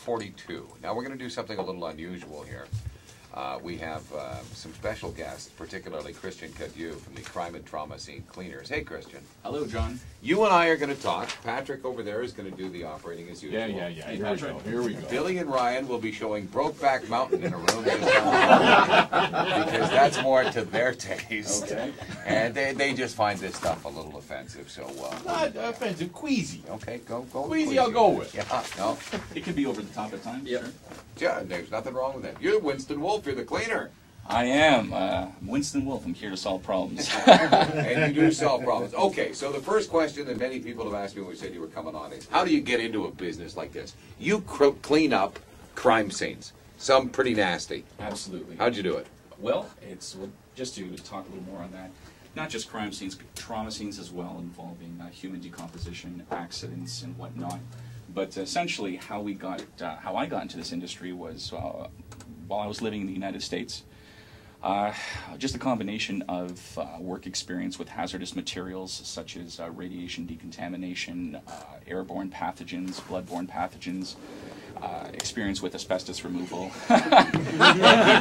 42. Now we're going to do something a little unusual here. We have some special guests, particularly Christian Cadieux from the Crime and Trauma Scene Cleaners. Hey, Christian. Hello, John. You and I are going to talk. Patrick over there is going to do the operating as usual. Yeah. Here we go. Billy and Ryan will be showing Brokeback Mountain in a room just down the hall, because that's more to their taste. Okay. And they just find this stuff a little offensive. So Not offensive, queasy. okay, go. Queasy, I'll go with. Yeah, no. It can be over the top at times. Yep. Sure. Yeah, there's nothing wrong with that. You're Winston Wolfe. You're the cleaner. I am Winston Wolfe. I'm here to solve problems. And you do solve problems. Okay, so the first question that many people have asked me when we said you were coming on is, how do you get into a business like this? You clean up crime scenes, some pretty nasty. Absolutely. How'd you do it? Well, just to talk a little more on that. Not just crime scenes, trauma scenes as well, involving human decomposition, accidents, and whatnot. But essentially, how I got into this industry was while I was living in the United States. Just a combination of work experience with hazardous materials such as radiation decontamination, airborne pathogens, bloodborne pathogens, experience with asbestos removal.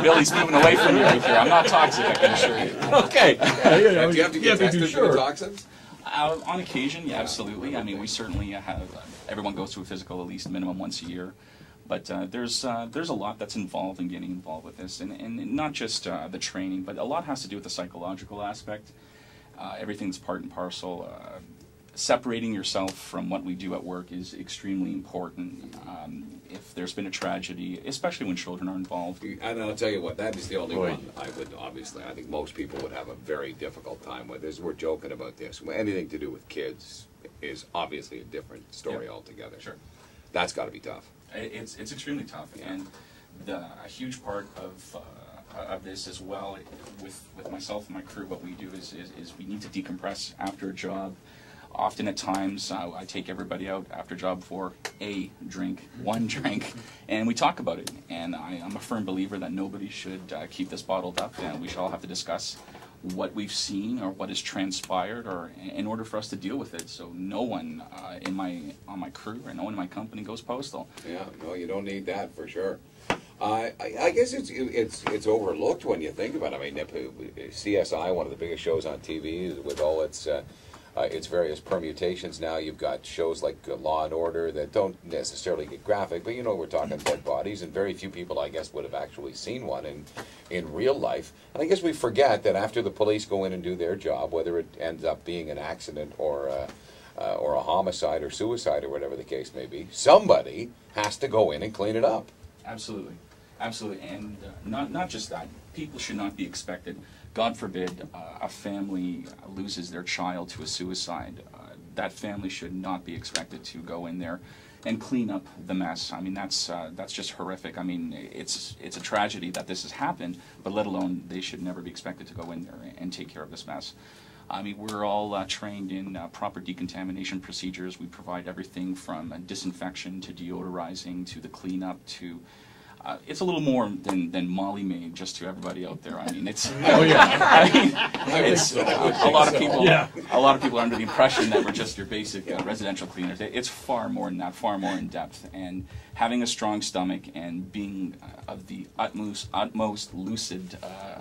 Billy's moving away from me right here. I'm not toxic, I can assure you. Okay. Do you have to get tested for the toxins? On occasion, yeah, absolutely. I mean, we certainly have, everyone goes through a physical at least minimum once a year. But there's a lot that's involved in getting involved with this, and not just the training, but a lot has to do with the psychological aspect. Everything's part and parcel. Separating yourself from what we do at work is extremely important. If there's been a tragedy, especially when children are involved. And I'll tell you what, that is the only one I think most people would have a very difficult time with. We're joking about this. Anything to do with kids is obviously a different story altogether. Sure. That's got to be tough. It's extremely tough, and a huge part of this as well, with myself and my crew, what we do is we need to decompress after a job. Often at times, I take everybody out after a job for one drink, and we talk about it. And I'm a firm believer that nobody should keep this bottled up, and we should all have to discuss what we've seen or what has transpired, or in order for us to deal with it. So no one on my crew or no one in my company goes postal. Yeah, no, you don't need that for sure. I guess it's overlooked when you think about it. I mean, CSI, one of the biggest shows on TV, with all its various permutations. Now you've got shows like Law and Order that don't necessarily get graphic, but we're talking dead bodies, and very few people, I guess, would have actually seen one in real life. And I guess we forget that after the police go in and do their job, whether it ends up being an accident or a homicide or suicide or whatever the case may be, somebody has to go in and clean it up. Absolutely, absolutely, and not just that. People should not be expected. God forbid a family loses their child to a suicide. That family should not be expected to go in there and clean up the mess. I mean, that's just horrific. I mean, it's a tragedy that this has happened, but let alone they should never be expected to go in there and take care of this mess. I mean, we're all trained in proper decontamination procedures. We provide everything from disinfection to deodorizing to the cleanup to it's a little more than Molly made, just to everybody out there. I mean, it's it's a lot of people. Yeah. A lot of people are under the impression that we're just your basic residential cleaners. It's far more than that, far more in depth. And having a strong stomach and being of the utmost lucid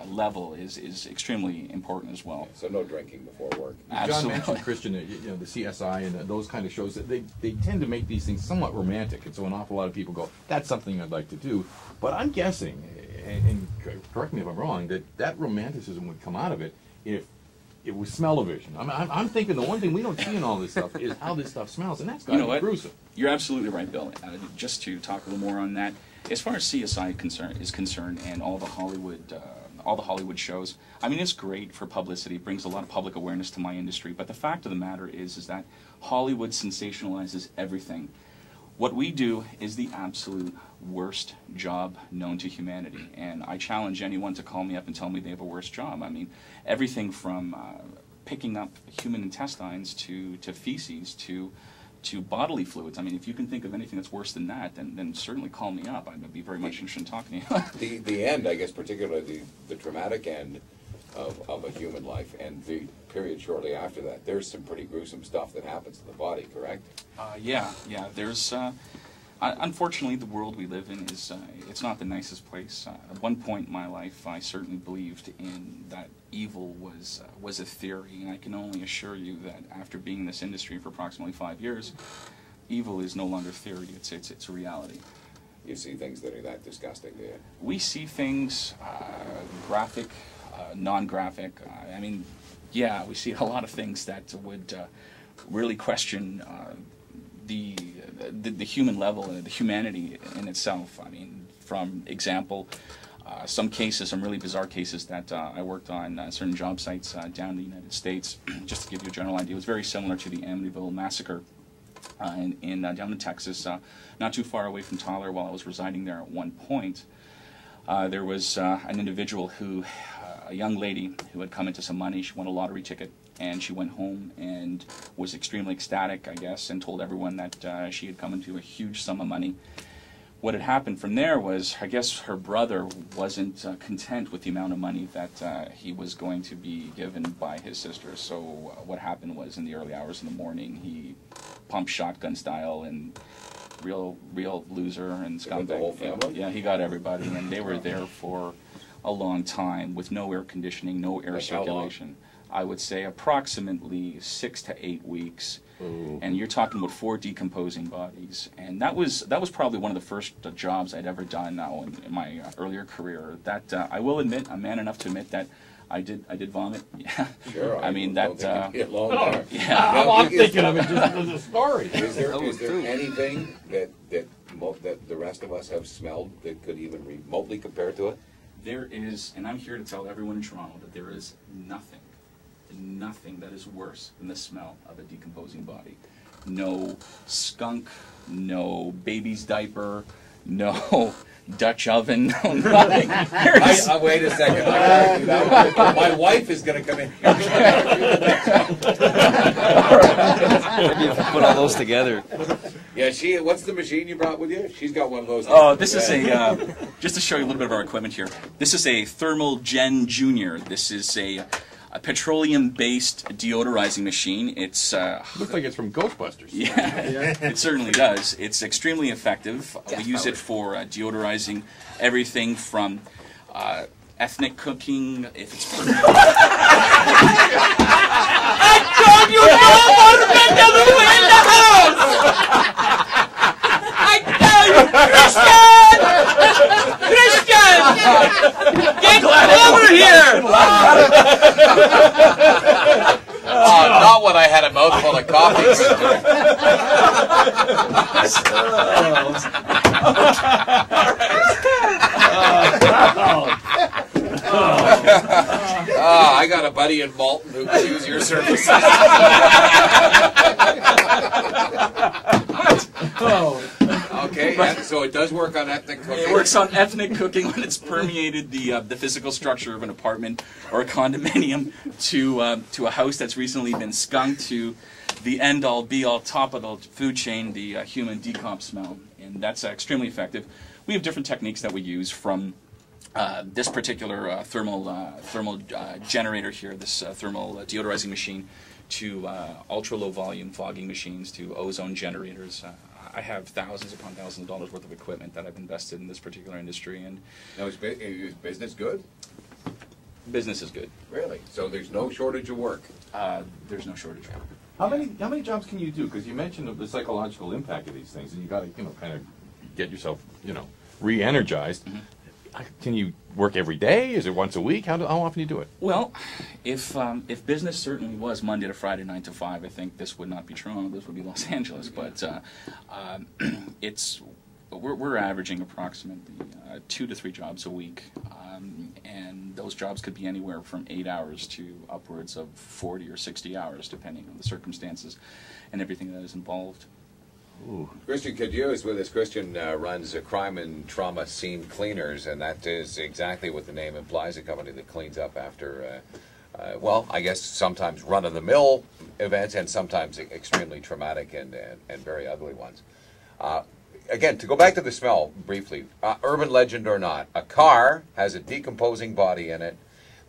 level is extremely important as well. So no drinking before work. John mentioned, Christian, the CSI and those kind of shows, that they tend to make these things somewhat romantic, and so an awful lot of people go, that's something I'd like to do. But I'm guessing, and correct me if I'm wrong, that romanticism would come out of it if it was smell-o-vision. I'm thinking the one thing we don't see in all this stuff is how this stuff smells, and that's got to be gruesome. You're absolutely right, Bill. Just to talk a little more on that, as far as CSI is concerned, and all the Hollywood shows, I mean, it's great for publicity. It brings a lot of public awareness to my industry. But the fact of the matter is that Hollywood sensationalizes everything. What we do is the absolute worst job known to humanity, and I challenge anyone to call me up and tell me they have a worse job. I mean, everything from picking up human intestines to feces to bodily fluids. I mean, if you can think of anything that's worse than that, then certainly call me up. I'd be very much interested in talking to you. The end, I guess, particularly the traumatic end of a human life, and the period shortly after that, there's some pretty gruesome stuff that happens to the body, correct? Yeah. There's, Unfortunately, the world we live in is it's not the nicest place. At one point in my life, I certainly believed in that evil was a theory, and I can only assure you that after being in this industry for approximately 5 years, evil is no longer theory. It's a reality. You see things that are that disgusting, do you? We see things graphic, non-graphic. I mean, yeah, we see a lot of things that would really question the human level and the humanity in itself. I mean, from example, some cases, some really bizarre cases that I worked on certain job sites down in the United States. Just to give you a general idea, it was very similar to the Amityville massacre down in Texas, not too far away from Tyler. While I was residing there at one point, there was an individual who, a young lady who had come into some money. She won a lottery ticket, and she went home and was extremely ecstatic, I guess, and told everyone that she had come into a huge sum of money. What had happened from there was, I guess her brother wasn't content with the amount of money that he was going to be given by his sister. So what happened was, in the early hours in the morning, he pumped shotgun style and real loser and scumbag. The whole family? Yeah, he got everybody, and they were there for a long time with no air conditioning, no air circulation. I would say approximately 6 to 8 weeks. Ooh. And you're talking about 4 decomposing bodies, and that was probably one of the first jobs I'd ever done now in my earlier career. That I will admit, I'm man enough to admit that I did vomit. Yeah, sure. I mean that. Yeah, I'm thinking of it just as a story. Is there anything that the rest of us have smelled that could even remotely compare to it? There is, and I'm here to tell everyone in Toronto that there is nothing that is worse than the smell of a decomposing body. No skunk, no baby's diaper, no Dutch oven, no nothing. Wait a second. My wife is going to come in here. Maybe if you put all those together. Yeah, what's the machine you brought with you? She's got one of those. Oh, this is just to show you a little bit of our equipment here. This is a Thermal Gen Junior. This is a petroleum-based deodorizing machine. It's looks like it's from Ghostbusters. Yeah, it certainly does. It's extremely effective. We use it for deodorizing everything from ethnic cooking. If it's I told you no more men in the house. I tell you, Christian, get over here. Not when I had a mouthful of coffee. I got a buddy in Malton who could use your services. Okay, so it does work on ethnic cooking. It works on ethnic cooking when it's permeated the physical structure of an apartment or a condominium to a house that's recently been skunked, to the end-all, be-all, top of the food chain, the human decomp smell, and that's extremely effective. We have different techniques that we use, from this particular thermal generator here, this thermal deodorizing machine, to ultra-low volume fogging machines, to ozone generators. I have thousands upon thousands of dollars worth of equipment that I've invested in this particular industry. And now, is business good? Business is good. Really? So there's no shortage of work? There's no shortage of work. How many jobs can you do? Because you mentioned the psychological impact of these things, and you got to kind of get yourself re-energized. Mm-hmm. Can you work every day? Is it once a week? How often do you do it? Well, if business certainly was Monday to Friday, 9 to 5, I think this would not be Toronto. This would be Los Angeles. But we're averaging approximately 2 to 3 jobs a week, and those jobs could be anywhere from 8 hours to upwards of 40 or 60 hours, depending on the circumstances and everything that is involved. Ooh. Christian Cadieux is with us. Christian runs Crime and Trauma Scene Cleaners, and that is exactly what the name implies, a company that cleans up after, well, I guess sometimes run-of-the-mill events and sometimes extremely traumatic and very ugly ones. Again, to go back to the smell briefly, urban legend or not, a car has a decomposing body in it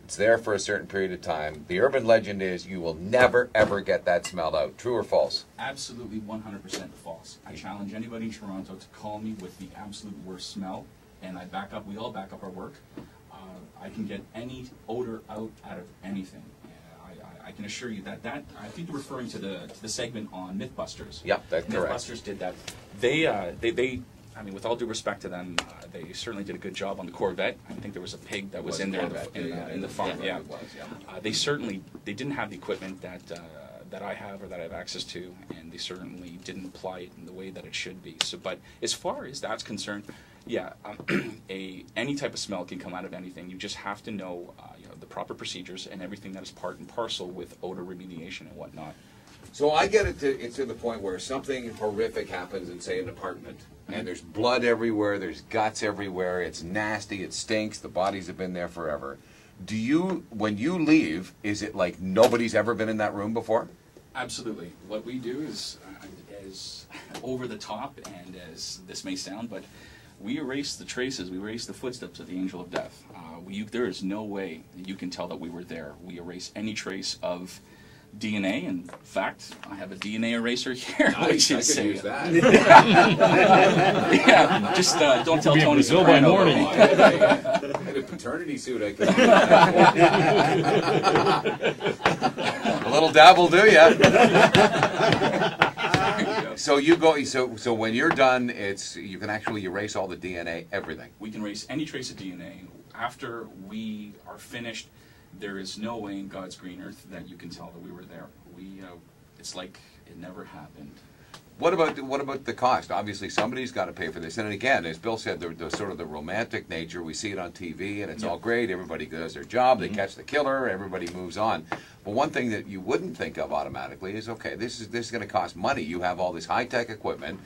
It's there for a certain period of time. The urban legend is you will never, ever get that smell out. True or false? Absolutely 100% false. I challenge anybody in Toronto to call me with the absolute worst smell, and we all back up our work. I can get any odor out of anything. I can assure you that I think you're referring to the segment on Mythbusters. Yep, that's correct. Mythbusters did that. They I mean, with all due respect to them, they certainly did a good job on the Corvette. I think there was a pig that was in there in the farm. Yeah, they didn't have the equipment that I have or that I have access to, and they certainly didn't apply it in the way that it should be. So, but as far as that's concerned, yeah, any type of smell can come out of anything. You just have to know, the proper procedures and everything that is part and parcel with odor remediation and whatnot. So I get it's to the point where something horrific happens in, say, an apartment, and there's blood everywhere, there's guts everywhere, it's nasty, it stinks, the bodies have been there forever. When you leave, is it like nobody's ever been in that room before? Absolutely. What we do is, as over the top, and as this may sound, but we erase the traces, we erase the footsteps of the angel of death. There is no way that you can tell that we were there. We erase any trace of DNA. In fact, I have a DNA eraser here. Nice, I could use that. Yeah, just don't tell Tony Soprano. By morning. I had a paternity suit I could A little dabble, do ya? So you go. So when you're done, you can actually erase all the DNA, everything. We can erase any trace of DNA. After we are finished, there is no way in God's green earth that you can tell that we were there. It's like it never happened. What about the cost? Obviously, somebody's got to pay for this. And again, as Bill said, the sort of the romantic nature. We see it on TV, and it's all great. Everybody does their job. They catch the killer. Everybody moves on. But one thing that you wouldn't think of automatically is, okay, this is going to cost money. You have all this high-tech equipment,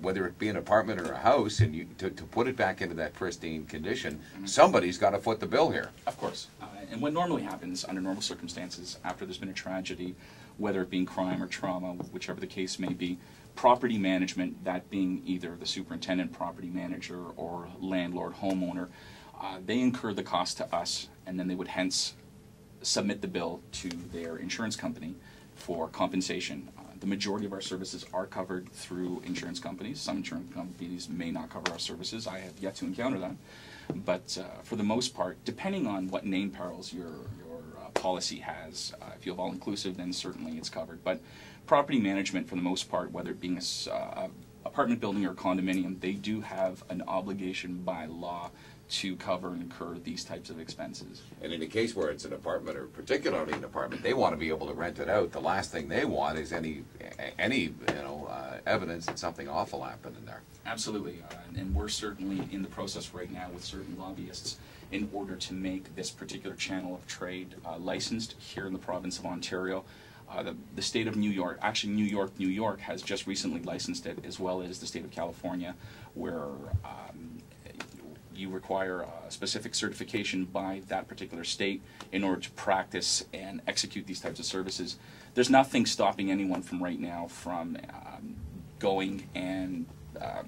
whether it be an apartment or a house, and to put it back into that pristine condition, somebody's got to foot the bill here. Of course. And what normally happens under normal circumstances after there's been a tragedy, whether it being crime or trauma, whichever the case may be, property management, that being either the superintendent, property manager, or landlord, homeowner, they incur the cost to us, and then they would hence submit the bill to their insurance company for compensation. The majority of our services are covered through insurance companies. Some insurance companies may not cover our services. I have yet to encounter that. But for the most part, depending on what name perils your policy has, if you have all-inclusive, then certainly it's covered. But property management, for the most part, whether it being an apartment building or a condominium, they do have an obligation by law to cover and incur these types of expenses. And in a case where it's an apartment, or particularly an apartment, they want to be able to rent it out. The last thing they want is any evidence that something awful happened in there. Absolutely, and we're certainly in the process right now with certain lobbyists in order to make this particular channel of trade licensed here in the province of Ontario. The state of New York, actually New York has just recently licensed it, as well as the state of California, where you require a specific certification by that particular state in order to practice and execute these types of services. There's nothing stopping anyone from right now from going and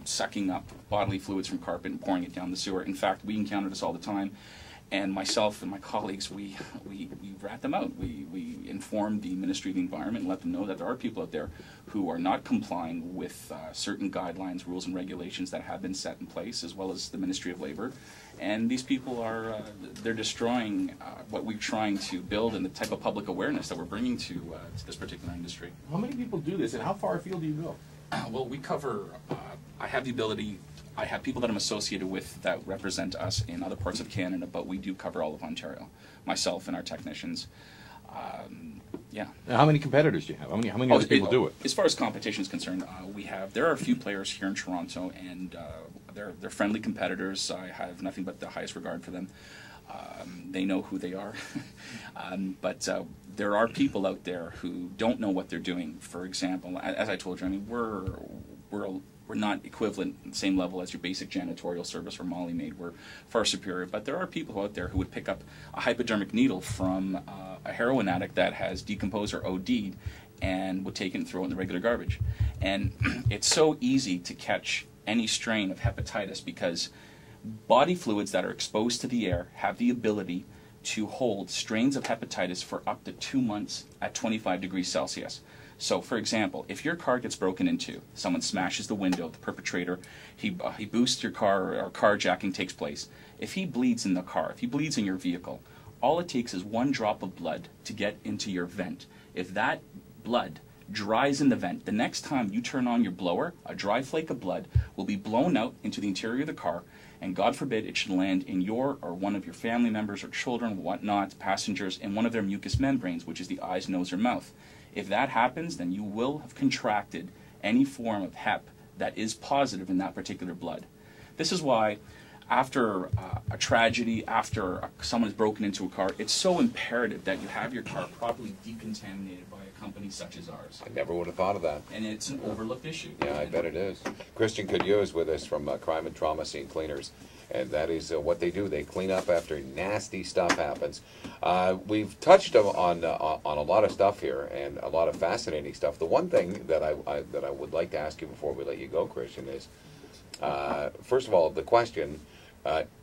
sucking up bodily fluids from carpet and pouring it down the sewer. In fact, we encounter this all the time, and myself and my colleagues, we rat them out. We inform the Ministry of the Environment and let them know that there are people out there who are not complying with certain guidelines, rules, and regulations that have been set in place, as well as the Ministry of Labor. And these people are, they're destroying what we're trying to build and the type of public awareness that we're bringing to this particular industry. How many people do this, and how far afield do you go? Well, we cover, I have the ability, I have people that I'm associated with that represent us in other parts of Canada, but we do cover all of Ontario, myself and our technicians. Yeah. Now, how many competitors do you have? How many other people do it? As far as competition is concerned, there are a few players here in Toronto, and they're friendly competitors. I have nothing but the highest regard for them. They know who they are. But there are people out there who don't know what they're doing. For example, as I told you, I mean, we're not equivalent, same level as your basic janitorial service or Molly Maid. We're far superior. But there are people out there who would pick up a hypodermic needle from a heroin addict that has decomposed or OD'd and would take it and throw it in the regular garbage. And it's so easy to catch any strain of hepatitis because body fluids that are exposed to the air have the ability to hold strains of hepatitis for up to 2 months at 25 degrees Celsius. So, for example, if your car gets broken into, someone smashes the window, the perpetrator, he boosts your car, or carjacking takes place. If he bleeds in the car, if he bleeds in your vehicle, all it takes is 1 drop of blood to get into your vent. If that blood dries in the vent, the next time you turn on your blower, a dry flake of blood will be blown out into the interior of the car, and God forbid it should land in your or one of your family members or children, whatnot, passengers, in one of their mucous membranes, which is the eyes, nose, or mouth. If that happens, then you will have contracted any form of hep that is positive in that particular blood. This is why after a tragedy, after someone has broken into a car, it's so imperative that you have your car properly decontaminated by a company such as ours. I never would have thought of that. And it's an overlooked issue. Yeah, I bet it is. Christian Cadieux is with us from Crime and Trauma Scene Cleaners. And that is what they do. They clean up after nasty stuff happens. We've touched on a lot of stuff here and a lot of fascinating stuff. The one thing that I would like to ask you before we let you go, Christian, is first of all, the question,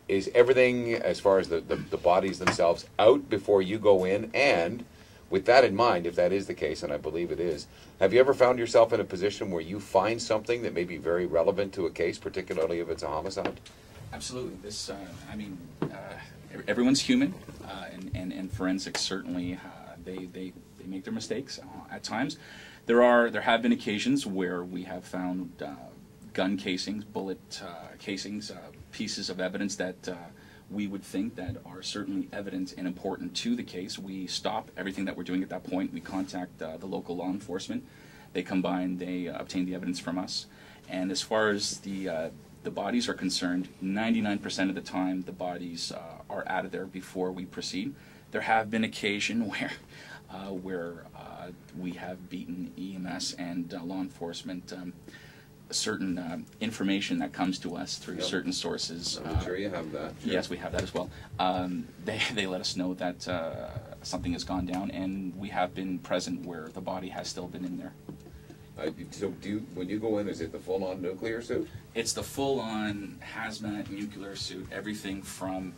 is everything as far as the bodies themselves out before you go in? And with that in mind, if that is the case, and I believe it is, have you ever found yourself in a position where you find something that may be very relevant to a case, particularly if it's a homicide? Absolutely. This, everyone's human, and forensics certainly they make their mistakes at times. There have been occasions where we have found gun casings, bullet casings, pieces of evidence that we would think that are certainly evident and important to the case. We stop everything that we're doing at that point. We contact the local law enforcement. They come by and they obtain the evidence from us. And as far as the bodies are concerned, 99% of the time the bodies are out of there before we proceed. There have been occasion where we have beaten EMS and law enforcement certain information that comes to us through certain sources. I'm sure you have that. Sure. Yes, we have that as well. They let us know that something has gone down, and we have been present where the body has still been in there. So when you go in, is it the full-on nuclear suit? It's the full-on hazmat nuclear suit, everything from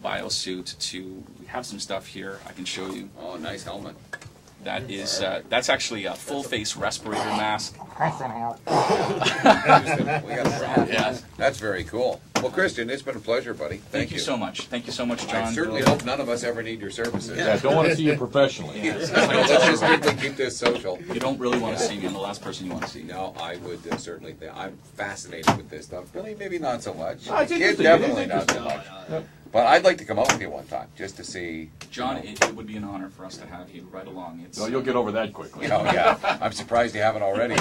biosuit to, we have some stuff here I can show you. Oh, nice helmet. That is, that's actually a full-face respirator mask. Yeah. That's very cool. Well, Christian, it's been a pleasure, buddy. Thank you so much. Thank you so much, John. I certainly hope none of us ever need your services. Yeah, I don't want to see you professionally. Let's just strictly keep this social. You don't really want to see me. I'm the last person you want to see. No, I would certainly think. I'm fascinated with this stuff. Billy, maybe not so much. No, it's Kid, interesting. definitely not so much. But I'd like to come up with you one time, just to see. John, it would be an honor for us to have you right along. It's, No, you'll get over that quickly. Oh, yeah. I'm surprised you haven't already.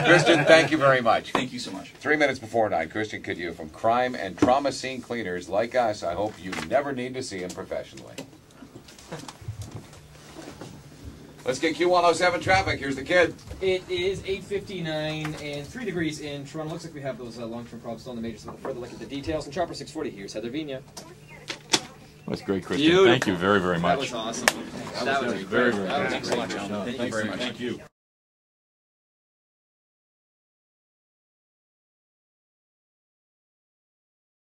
Christian, thank you very much. Thank you so much. 3 minutes before 9, Christian Cadieux from Crime and Trauma Scene Cleaners. Like us, I hope you never need to see him professionally. Let's get Q107 traffic. Here's the kid. It is 8:59 and 3 degrees in Toronto. Looks like we have those long-term problems still in the majors. So we'll further look at the details. And Chopper 640, here's Heather Vigna. That's great, Christian. Beautiful. Thank you very, very much. That was awesome. That was very, very that was good. Thanks a lot, John. No, Thank you thanks, very man. much. Thank you.